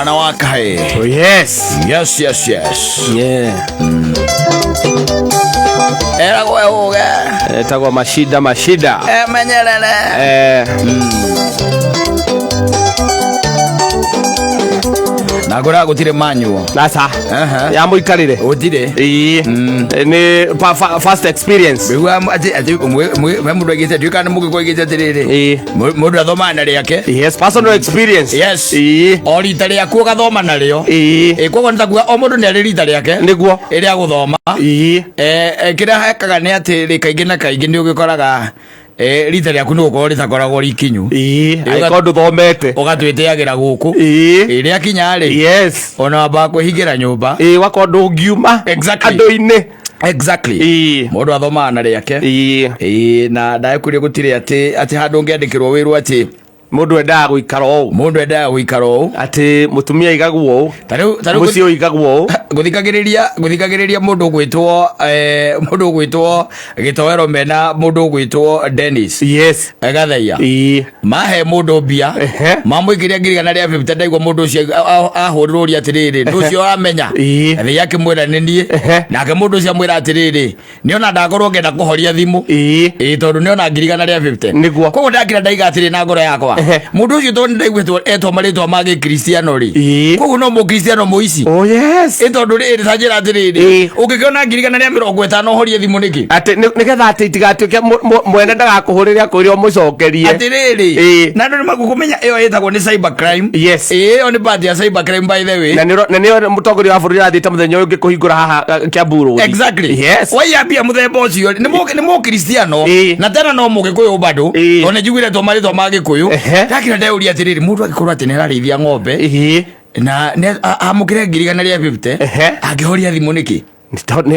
mwana wa kae. Oh yes. Yes, yes, yes. Yeah. Era kwa uge. Etagwa mashida. Menyerere. Nagora gutire manyu. Nasa. Ya muikarire. Utire. Ni first experience. Bewa ati mundu agite duka mugi ko igite tirire. Mundu athoma na riake. Yes, personal experience. Yes. Ori tari aku gathoma na rio. Kogo ntakuga o mundu ni ari rita riake. Niguo. Iri aguthoma. Kira hekaga ni ati rikaingi na kaingi ni ugikoraga rita riaku ni ukorwo ritakoragwo rikinyu. Agiko nduthomete. Ugatwiteagira guku. Iri akinya ri. Yes. Ona ba kwihingira nyumba. Wako ndungiuma. Exactly. Andu-ini. Exactly. Mundu athoma na riake. Na ndaikurie gutire ati handu ngiandikirwo wiru ati mundu endaga guikara ou ati mutumia igagwo ou mucio igagwo ou guthikagiriria mundu gwitwo gitowero mena mundu gwitwo Dennis. Yes. Egathaia mahe mundu bia mamwikiria ngirigana ria 50 ndaigwa mundu ucio ahurirwo atiriri nducio amenya thi yake mwira ninie nake mundu ucio mwira atiriri niona ndakorwo ngenda kuhoria thimu tondu niona ngirigana ria 50 niguo koguo ndakira ndaiga atiri na ngoro yakwa mundu ucio tondu ndaigwetwo etwo maritwa magi Kristiano ri koguo no mu Kristiano muici. Oh yes. Tondu ri tajira atiriri ukikiona ngirigana ria 50 horie thimu niki ati nigetha ati itigatuike mwene ndagakuhurire akurio mucokerie atiriri na ndu magukumenya iyo yetagwo ni cyber crime. Yes. Iyo ni bad ya cyber crime by the way. Na ni mutongoria wa bururi athite muthenya uyu ngikuhingura haha Kiambu. Exactly. Yes. Waiambia muthemba ucio ni mu Kristiano na tena no mugikuyu bado ona njugire to maritwa magikuyu ndakira ndeuria atiriri mundu agikorwo ati nerarithia ng'ombe na amukire ngirigana ria 50 angihoria thimu niki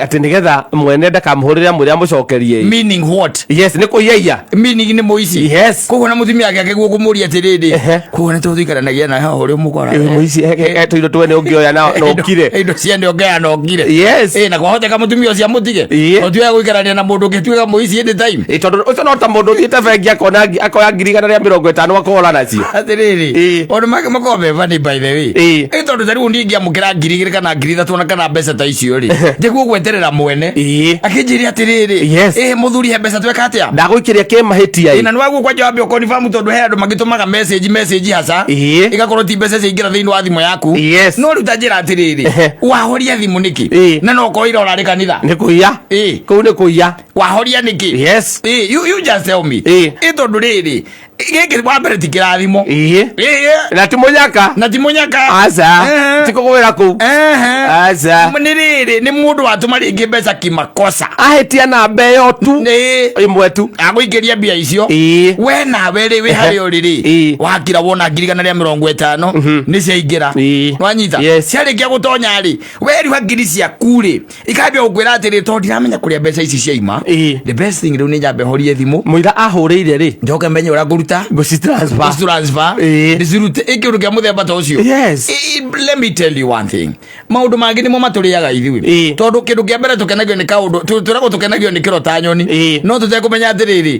ati nigetha mwene ndakamuhurira muria mucokerie. Meaning what? Yes, ni kuiya. Meaning ni muici. Yes. Koguo na mutumia yake akiguo kumuria atiriri koguo ni tuthikaranagia na ha uri mukora muici tuindo twene ungioya na ukire indo ciende ongea na ukire. Yes. Na kwahoteka mutumia ucio amutige otuya guikarania na mundu ngituika muici any time tondu ucio no ta mundu thiete bengi akoya ngirigana ria 50 akohora nacio atiriri ondu makobe vani by the way tondu tari undingia mukira ngirigire kana ngiri thatu kana mbeca ta icio ri ndiguo gweterera mwene akinjiria atiriri muthuri he mbeca tweka atia ndaguikiria kimahitia na nwagu kwa jawabio confirm tondu he andu magitumaga message hasa igakorwo ti mbeca ciingira thiini wa thimu yaku no riu tanjira atiriri wahoria thimu niki na no koira urari kanitha ni kuiya kou ni kuiya wahoria niki. Yes. You just tell me tondu riri giki wa mbere tikirathimo na timunyaka aza tikugwira ku aza ni riri ni mundu watuma ringi mbeca kimakosa ahetia na mbeyo tu imwe tu aguikiria mbia icio we nawe ri wi hari uriri wakira wona ngirigana ria 50 ni ciaingira nwanyita ciarikia gutonya ri we ri ngiri cia kuri ikambia gukwira atiri tondu ndiramenya kuria mbeca ici ciaima the best thing riu ni nyambe horie thimu muira ahurire ri njoke menye ura nguruta transfer nizirute ikiundu kia muthemba ta ucio. Yes. Let me tell you one thing, maundu mangi nimo maturiaga ithui tondu kindu kia mbere tukenagio ni kaundu turagwo tukenagio ni kirota nyoni no tutekumenya atiriri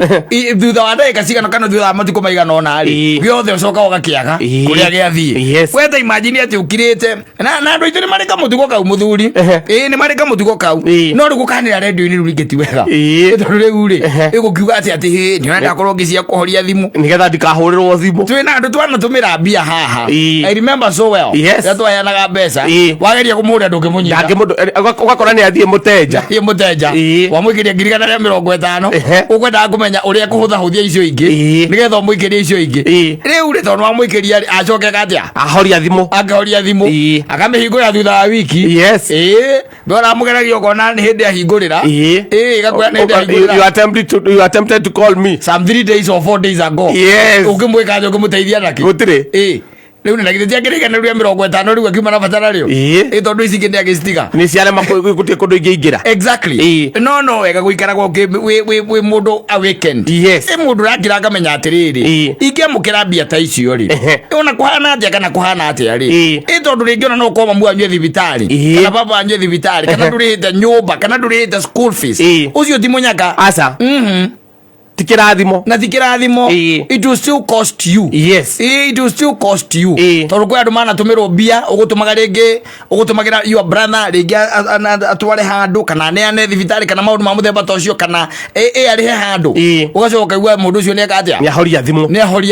thutha wa ndagika cigana kana thutha wa matuko maigana ona ri giothe ucoka ugakiaga kuria giathie weta imagine ati ukirite na andu itu ni marika mutugo kau muthuri ni marika mutugo kau no rugukanira radio ini rurigeti wega tondu riu ri igukiuga ati ni nda korwo ngisia kuhoria thimu nigetha ndikahurirwo thimu twina andu twanatumira mbia haha. I remember so well twayanaga mbeca wageria kumuria ndukimunyita ugakora ni athie mutenja wamwikiria ngirigana ria 50 ukwenda kumenya uria kuhuthahuthia icio ingi nigetha umwikiria icio ingi riu ri tondu wamwikiria acoke gatia ahoria thimu akamihingurira thutha wa wiki ndora mugeragia ukona ni hindi ahingurira igakwira ni hindi ahingurira you attempted to call me some 3 days or 4 days ago ukimwika njo kumutaithia naki gutire riu ni nagite tiakirigana ria 50 riu akiuma na batara rio tondu ici kindi agicitiga ni ciare makuti kundu ingiingira. Exactly. No wega guikaragwo we mundu awakened mundu rakira akamenya atiriri ingiamukira mbia ta icio ri ona kuhana atia kana kuhana atia ri tondu ringi ona no koma muanywe thibitari kana baba anywe thibitari kana ndurihite nyumba kana ndurihite school fees ucio ti munyaka asa tikirathimo na tikirathimo it will still cost you. Yes, it will still cost you. Tondu kwa andu mana tumirwo bia ugutumaga ringi ugutumagira your brother ringi atware handu kana neane thibitari kana maundu ma muthemba ta ucio kana arihe handu ugacoka igua mundu ucio ni akatia ni ahoria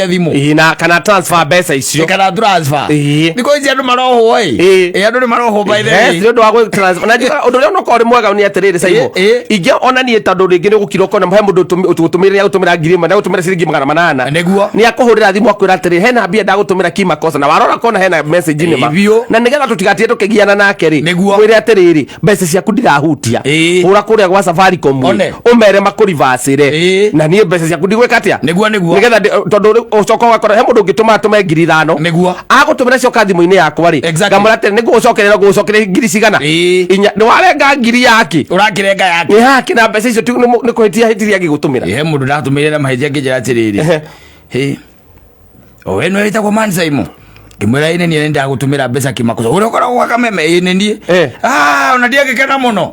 thimu na kana transfer mbeca icio kana transfer because andu maroho andu ni maroho by the way ndio wa transfer na njira undu ria no kori mwega ni atiriri saimo inge ona ni tondu ringi ni gukiro kona he mundu ututumira gutumira ngirima na gutumira ciringi 800 neguo ni akuhurira thimu akwira atiriri hena mbia ndagutumira kimakosa na warora kona hena message ni ma na nigetha tutigatie tukigiana nake ri mwire atiriri mbeca ciaku ndirahutia hura kuria gwa Safaricom umere makurivacire na ni mbeca ciaku ndigweka atia neguo nigetha tondu ucoka wakora he mundu ngituma tume 5,000 neguo agutumira cio kathimu-ini yakwa ri ngamura atiriri ni gucokerera gucokerera ngiri cigana ni warenga ngiri yake urakirenga yake ni haki na mbeca icio ni kuhitia hitiria ngigutumira he mundu ndatumire na mahijia ngijira atiriri we no witagwo Mansaimo kimwira ine ni nenda gutumira mbeca kimakosa uri ukora kwa kameme ine ndie ona ndie gikena muno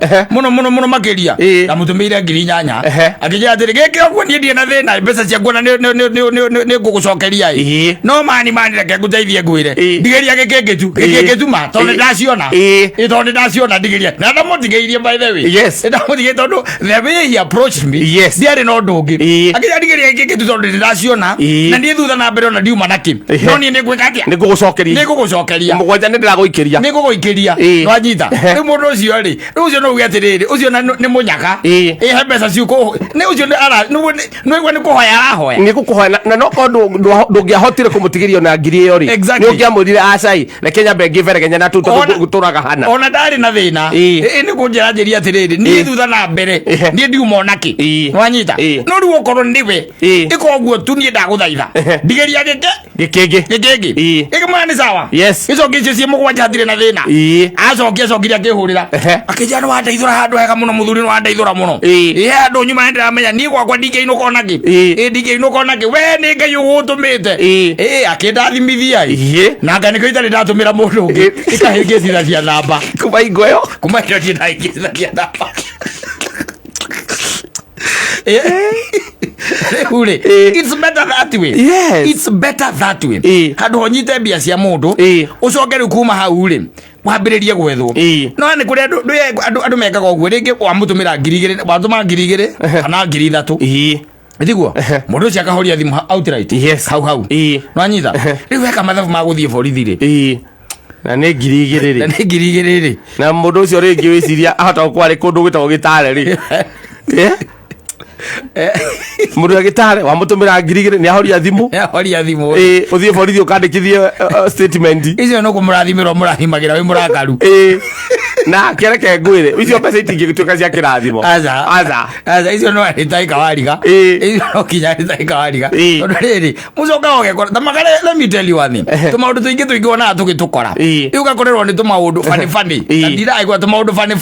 makiria na mutumire ngiri 8 akija atiri gike ogwo ndie na thina mbeca cia ngona ni gugucokeria no mani reke nguteithie ngwire ndigeria gikegetu ma tondu ndaciona ndigeria na ndamutigeirie by the way ndamutigeirie tondu the way he approached me ndiari no ndungi akija ndigeria gikegetu tondu ndaciona na ndie thutha na mbere ona ndiuma na kim no ni ngwika atia nigugucokeria mugwanja ni ndiraguikiria no anyita ni mundu ucio ri ucio no ugetiriri ucio ni munyaka he mbeca ciuko ni ucio no igwa ni kuhoya arahoya ni gukuhoya na no kondu ndungiahotire kumutigiria na ngiri iyo ri ni ungiamurire acai na Kenya bengi veregenya na tuto guturaga hana ona ndari na thina ni kunjira njiri atiriri ni thutha na mbere ni ndiuma onaki no anyita no ri ukorwo ndiwe ikoguo tu ni ndaguthaitha ndigeria giki mani sawa icokicio cie mugwanja hatirĩ na thĩna acokire akĩhũrĩra akĩnjĩra nĩ wandeithũra handũ hega mũno mũthuri nĩ wandeithũra mũno handũ nyuma nĩndĩramenya niĩ gwakwa ndingĩinũka onakĩ ndingĩinũka onakĩ we nĩ Ngai ũgũtũmĩte akĩndathimithia na Ngai nĩkĩo itarĩ ndatũmĩra mũndũ ũngĩ ikahĩngĩcithacia namba kuma ingoyo kuma ĩyo ndahĩngĩcithacia namba it's better that way. It's better that way. Handu honyite mbia cia mundu ucoke ri kuma hau ri wambiririe gwethwo no ni kuri andu mekaga uguo ringi wamutumira ngiri 2 watuma ngiri 2 kana ngiri 3 ndiguo mundu cia kahoria thimu outright hau no anyitha riu weka mathabu ma guthie borithi ri na ni ngiri 2 na mundu ucio ringi wiciria ahota kwari kundu gwitagwo Gitare ri mundu agitare wamutumira ngiri 2 ni ahoria thimu uthie borithi ukandikithie statement icio no kumurathimira murahimagira wi murakaru na kereke ngwire icio mbeca itingĩtuĩka cia kĩrathimo aza icio no itaika wariga icio no kinya itaika wariga tondu rĩrĩ mũcoka ũgekora tamakare let me tell you one thing tũmaũndũ tũingĩ wonaga tũgĩtũkora rĩu ũgakorerwo nĩ tũmaũndũ bani na ndiraigua tũmaũndũ bani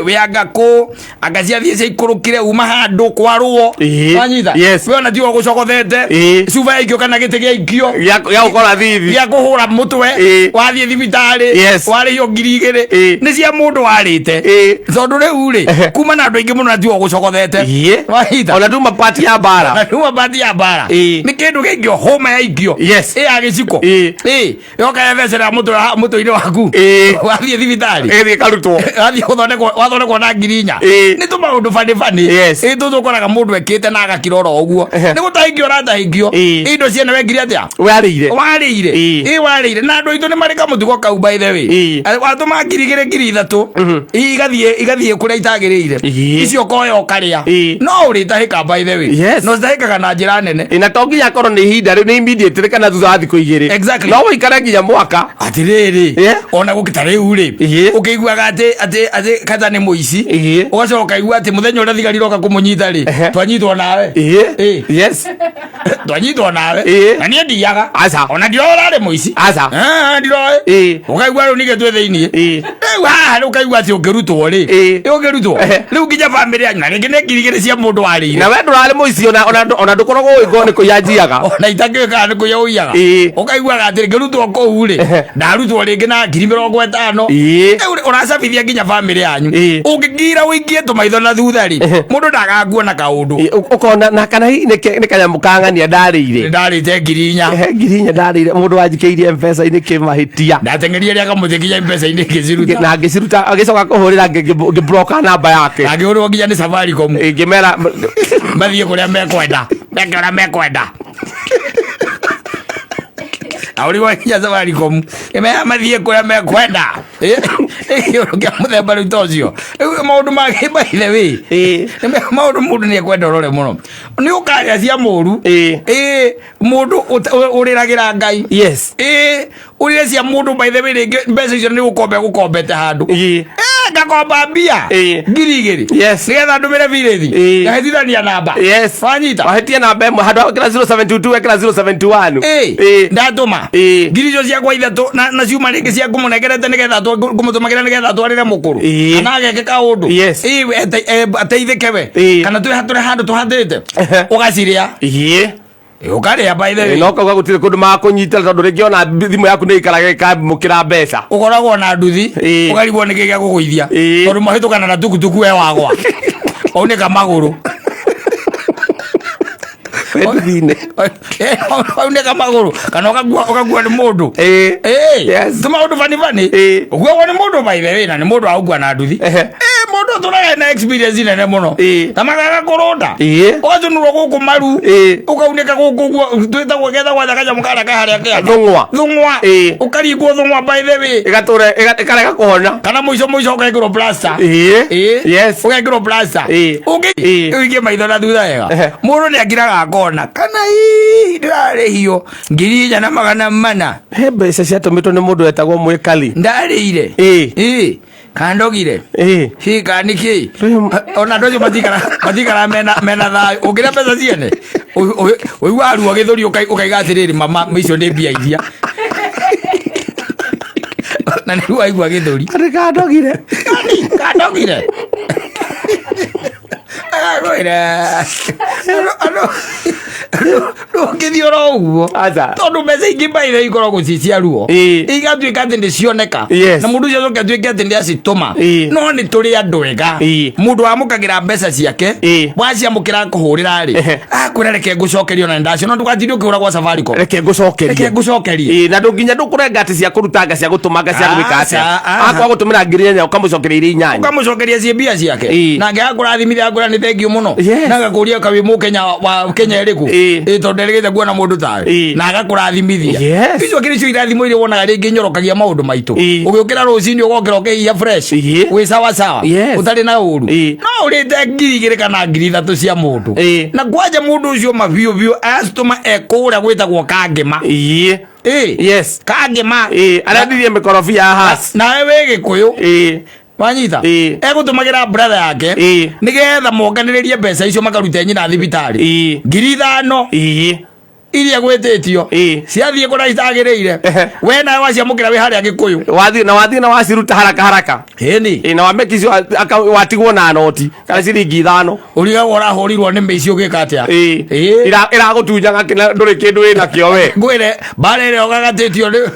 wĩanga kũ anga ciathiĩ ciaikũrũkire uma handũ kwarwo wanyita we ona tiga gũcokothete cuba yaikio kana gĩtĩ gĩaikio gĩa gũkora thithi gĩa kũhũra mũtwe wathiĩ thibitarĩ warĩhio ngiri 2 nĩ cia mũndũ warĩte tondu rĩu rĩ kuma na andũ aingĩ mũno natiga gũcokothete wahita ona tuma party ya bara nĩ kĩndũ gĩaikio homa yaikio agĩciko yoka yathecera mũtwe-inĩ waku wathiĩ thibitarĩ wathiĩ wathondekwo na ngiri 4 nĩ tũmaũndũ bani tũtũkoraga mũndũ ekĩte na agakirora ũguo nĩ gũtahingio ũratahingio indo ciene wengire atĩa warĩire na andũ aitũ nĩ marĩ kamũtugo kau by the way watũma ngiri 2 ngiri 3 igathiĩ kũrĩa itagĩrĩire icio koya ũkarĩa no ũrĩtahĩka by the way no citahĩkaga na njĩra nene na to nginya korwo nĩ ihinda rĩu nĩ immediate kana thutha wa thikũ 2 no ũikare nginya mwaka atĩrĩrĩ ona gũkĩta rĩu rĩ ũkĩiguaga atĩ kata nĩ mũici ũgacoka ũkaigua atĩ mũthenya ũrĩa thigari roka kũmũnyita rĩ twanyitwo nawe twanyitwo nawe na niĩ ndiaga ona ndiroĩ ũrarĩ mũici ndiroĩ ũkaigua rĩu nĩge twĩ thĩiniĩ rĩu haha ũkaigua atĩ ũngĩrutwo rĩ rĩu nginya bamĩrĩ yanyu na rĩngĩ nĩ ngiri 2 cia mũndũ warĩire na we ndũrarĩ mũici ona ndũkoragwo ũĩko nĩ kũiya njiaga ona itakĩũĩkaga nĩ kũiya ũiyaga ũkaiguaga atĩ ngĩrutwo kũu rĩ ndarutwo rĩngĩ na ngiri 50 rĩu ũracabithia nginya bamĩrĩ yanyu ungigira uingie tumaitho na thuthari mundu ndagakuona kaundu ukona na kana ni kanyamu kang'ania ndarĩire ndarĩte ngirinya ndarĩire mundu wanjikĩirie M-Pesa-inĩ kĩmahitia ndatengeria rĩa kamũthĩkia M-Pesa-inĩ ngĩciruta na ngĩciruta agĩcoka kũhũrĩra ngĩbloka namba yake ngĩhũrĩrwo nginya nĩ Safaricom ngĩmera mathiĩ kũrĩa mekwenda meke ũrĩa mekwenda aurigwo nginya Safaricom mathiĩ kũrĩa mekwenda kĩũndũ kĩa mũthemba rĩu ta ũcio maũndũ mangĩ by the way maũndũ mũndũ nĩ ekwenda ũrore mũno nĩ ũkarĩa cia mũru mũndũ ũrĩragĩra Ngai ũrĩre cia mũndũ by the way rĩngĩ mbeca icio nĩ gũkombete handũ ngakomba mbia ngiri igĩrĩ nĩgetha ndũmĩre birĩthi ngahĩtithania namba wanyita wahetia namba ĩmwe handũ wekĩra 072 wekĩra 071 ndatũma ngiri icio ciakwa ithatũ na ciuma rĩngĩ cia ngũmũnegerete nĩgetha ngũmũtũmagĩra nĩgetha atwarĩre mũkũrũ kana ageke kaũndũ ateithĩke we kana tũrĩ handũ tũhathĩte ũgacirĩa ukarĩa by the way no kauga gũtirĩ kũndũ makũnyitĩra tondũ rĩngĩ ona thimũ yaku nĩ ikaraga ĩkamũkĩra mbeca ũkoragwo na nduthi ũkarigwo nĩ gĩa gũgũithia tondũ mahĩtũkana na tukutuku we wagwa aunĩka magũrũ aunĩka magũrũ kana ũkagua nĩ mũndũ tũmaũndũ bani ũguagwo nĩ mũndũ by the way na nĩ mũndũ augua na nduthi mũndũ tũraga na experience nene mũno tamagaga kũrũnda ũgacũnũrwo gũkũ maru ũkaunĩka gũkũ guo twĩtagwo getha kanyamũ karĩa kaharĩa kĩa thũng'wa ũkaringwo thũng'wa by the way ĩkarega kũhona kana mũico ũkekĩrwo plaster ũgekĩrwo plaster ũingĩ maitho na thutha wega mũndũ nĩ akiraga akona kana ndĩrarĩhio 4,400 he mbeca ciatũmĩtwo nĩ mũndũ wetagwo Mwĩkali ndarĩire kandogire hika niki ona ndojo matikara mena thayũ ũngĩrĩa mbeca ciene ũiguaruo gĩthũri ũkaiga atĩrĩrĩ mama icio nĩ mbia iria na nĩ waigua gĩthũri kandogire ndũngĩthiĩ oro ũguo tondũ mbeca ingĩ baitha ikoragwo ci cia ruo igatuĩka atĩ nĩ cioneka na mũndũ ũcio acoke atuĩke atĩ nĩ acitũma no nĩ tũrĩ andũ ega mũndũ wamũkagĩra mbeca ciake waciamũkĩra kũhũrĩra-rĩ akwĩra reke ngũcokerie ona ndacio no ndũgatinde ũkĩhũra gwa Safaricom reke ngũcokerie na ndũnginya ndũkũrenga atĩ cia kũrutanga cia gũtũmanga cia gwĩka atĩa akwa gũtũmĩra ngiri inya ũkamũcokeria iria inyanya ũkamũcokeria ciĩ mbia ciake na angĩgakũrathimithia akwĩra nĩ thengiũ mũno na agakũria kawĩ mũkenya wa Kenya ĩrĩkũ tondũ ndĩrĩgĩte kuona mũndũ tawe na agakũrathimithia icio kĩrĩ cio irathimo iria wonaga rĩngĩ nyorokagia maũndũ maitũ ũgĩũkĩra rũcinĩ ũgokĩra ũkĩhia fresh wĩ sawa sawa ũtarĩ na ũru no ũrĩte ngiri igĩrĩ kana ngiri ithatũ cia mũndũ na kwanja mũndũ ũcio mabiũ acitũma ekũũrĩa gwĩtagwo Kangema Kangema arendirie mĩkorobia has nawe wĩ Gĩkũyũ wanyita egũtũmagĩra brother yake nĩgetha monganĩrĩrie mbeca icio makarute nyina thibitarĩ 5,000 iria gwĩtĩtio ciathiĩ kũrĩa itagĩrĩire we nawe waciamũkĩra wĩ harĩa Gĩkũyũ wathiĩ na waciruta haraka na wameki icio watigwo na noti kana ciringi 5 ũrigagwo ũrahũrirwo nĩ mĩici ũgĩka atĩa ĩragũtunyaga ndũrĩ kĩndũ wĩnakĩo we ngwĩre mbara ĩrĩa ũgagatĩtio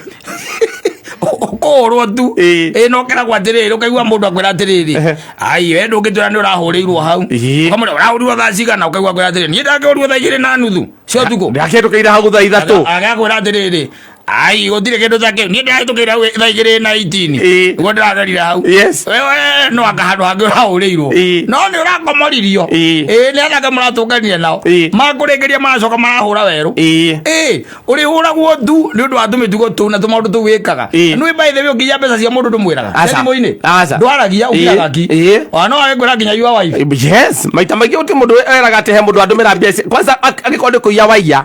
ũkũhũrwo tu no keragwo atĩrĩrĩ ũkaigua mũndũ akwĩra atĩrĩrĩ ai we ndũngĩtwĩra nĩ ũrahũrĩirwo hau ũkamwĩra ũrahũrirwo thaa cigana ũkaigua akwĩra atĩrĩrĩ niĩ ndakĩhũrirwo thaa 2:30 cio ũtukũ ndakĩhĩtũkĩire hau thaa 3 agakwĩra atĩrĩrĩ ai gũtirĩ kĩndũ ta kĩu niĩ ndahĩtũkĩire hau thaa 2:18 nĩguo ndĩragerire hau wewe no anga handũ hangĩ ũrahũrĩirwo no nĩ ũrakomoririo nĩ anake mũratũnganire nao makũrĩngĩria maracoka marahũra werũ ũrĩhũragwo tu nĩ ũndũ wa tũmĩtugo tũu na tũmaũndũ tũu wĩkaga nĩ by the way ũkĩiya mbeca cia mũndũ ndũmwĩraga thimũ-inĩ ndwaragia ũkiraga ki no agĩkwĩra nginya your wife maita maingĩ gũtirĩ mũndũ eraga atĩ he mũndũ andũmĩra mbeca kwanza angĩkorwo nĩ kũiya waiya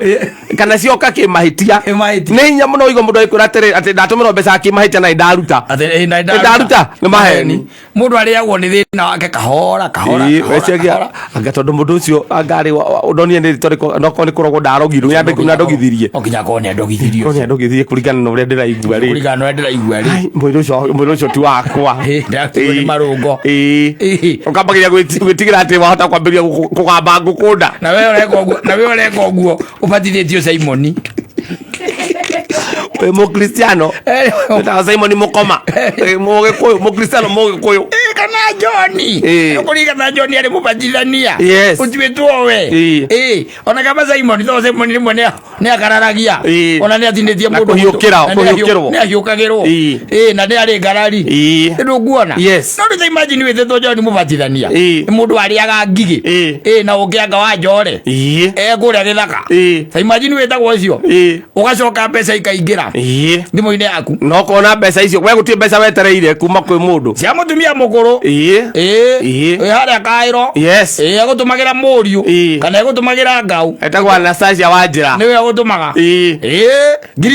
kana cioka kĩmahĩtia nĩ hinya mũno ũigua mũndũ agĩkwĩra atĩ ndatũmĩrwo mbeca akĩmahĩtia na ndaruta nĩ maheni mũndũ arĩagwo nĩ thĩna wake kahora anga tondũ mũndũ ũcio angarĩ ũndonire nĩ tondũ nokorwo nĩ kũrogwo ndarogirwo nĩandogithirie okinyakorwo nĩandogithirie kũringana na ũrĩa ndĩraigua mwĩrĩ ũcio ti wakwa nĩ marũngo ũkambagĩria gwĩtigĩra atĩ wahota kwambĩrĩria kũgamba ngũkũnda na we ũreka ũguo ũbatithĩtio Simoni Mũkristiano Simoni Mũkoma Mũgĩkũyũ Mũkristiano Mũgĩkũyũ kana Joni kuri kana Joni ari mubatithania utwetwo we ona kama Simon to Simon ni mone ne akararagia ona ne atindithia mundu hiukirwo ne hiukagirwo na ne ari ngarari ndu nguona no ndo imagine wethetwo Joni mubatithania mundu ari aga ngigi na ungianga wa njore kuria githaka ta imagine wetagwo ucio ugacoka mbeca ikaingira thimu-ini yaku no kona mbeca icio we gutie mbeca wetereire kuma kwi mundu cia mutumia mukuru haria kairo agutumagira muriu kana agutumagira ngau etagwo Anastasia Wanjira niwe agutumaga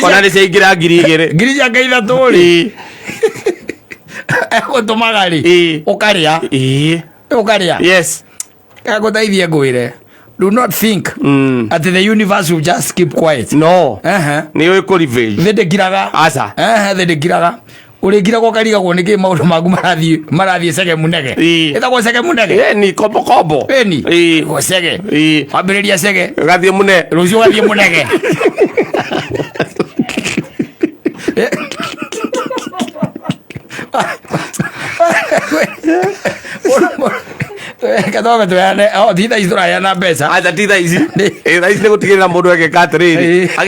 kona ni ciaingira 2,000 ngiri cia ngeithatu ri agutumaga ri ukaria yes aguteithie ngwire. Do not think that the universe will just keep quiet. No. Ni we kurivage. Thede giraga. Asa. Thede giraga. Uri girago kariga ko niki maundu magu marathie sege munege. Eta ko sege munege. Ni kobo. Ni. Ko sege. Abiriria sege. Gathie mune. Rucio gathie munege. Kathoga tuyane thitha ici turayana mbeca acha thitha ici ni gutigirira mundu eke katiriri